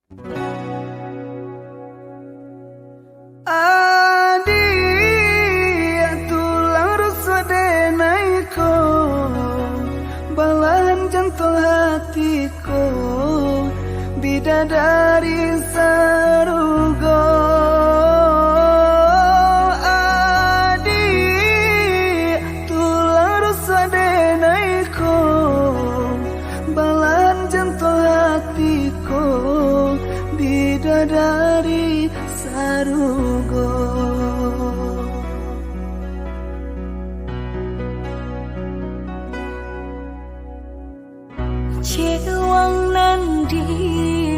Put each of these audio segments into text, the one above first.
Adia tulang ruswa denaiku, balahan jantung hatiku, bidadari sarugo. Adia tulang ruswa denaiku, balahan jantung hatiku, bidadari sarugo. Cewang nan di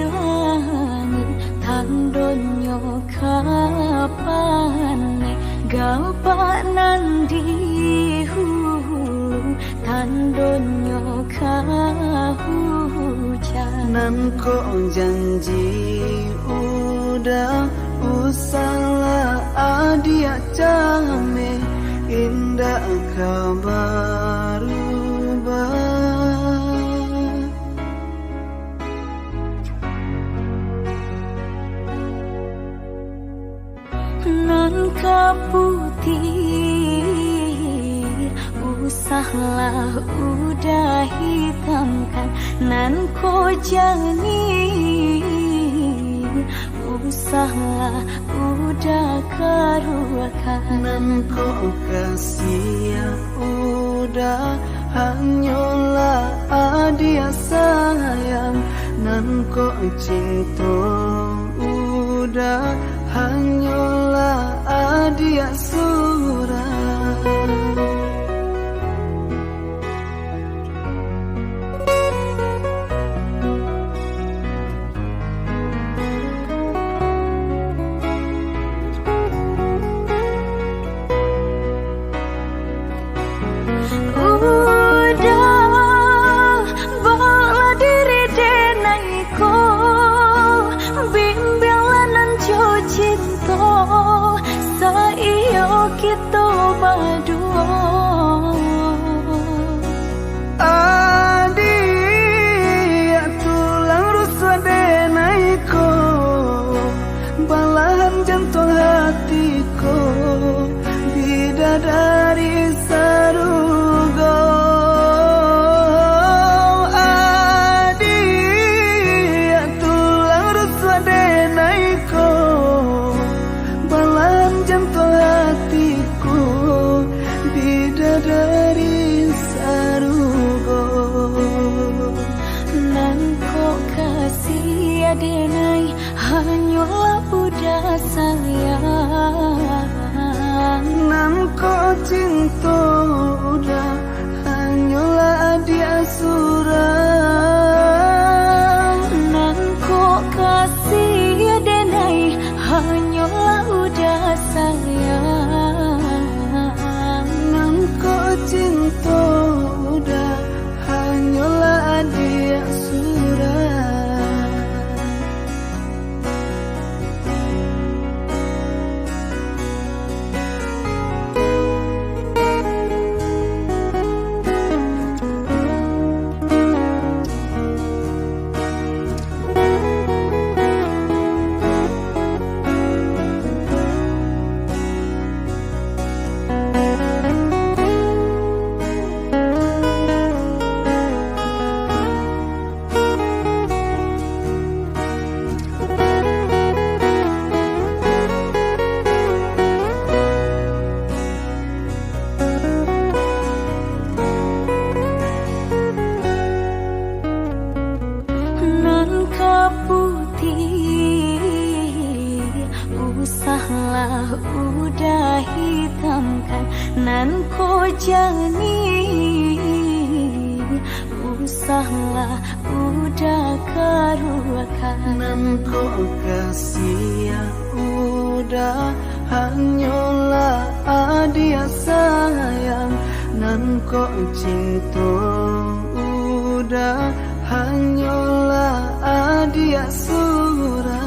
langit tandonyo kapane, gapak nan di hulu tandonyo kahujan. Nan ko janji udah usahlah adia jame, indah kabar nan kaputih, usahlah udah hitamkan. Nan ko jani, usahlah udah keruakan. nan ko kasih udah hanyalah adia sayang, nan ko cinta udah hanyalah adia surah. Udah bala diri denaiku, bimbinglah nan jo cinta, saiyo kita berdua. Adia tulang ruswa denaiku, balahan jantung hatiku, bidadari sarugo. Adia tulang ruswa denaiku, balahan jantung hatiku, bidadari sarugo. Nan ko kasih adenai, hanyalah udah sayang. Nan ko cinta udah hanyalah adia surah. Nan ko kasih adenai, hanyalah udah sayang. Nan ko cinta udah hanyalah adia surah. Nan kaputih, usahlah udah hitamkan. Nan ko jani, usahlah udah keruakan. Nan ko kasih udah hanyalah adia sayang, nan ko cinta udah hanyalah adia surah.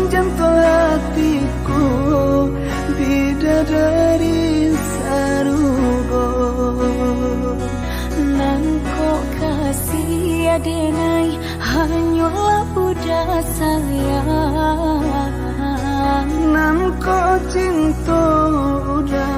menjantol hatiku bidadari sarugo. Nan kok kasih adenai hanyalah udah sayang. Nan kok cinta udah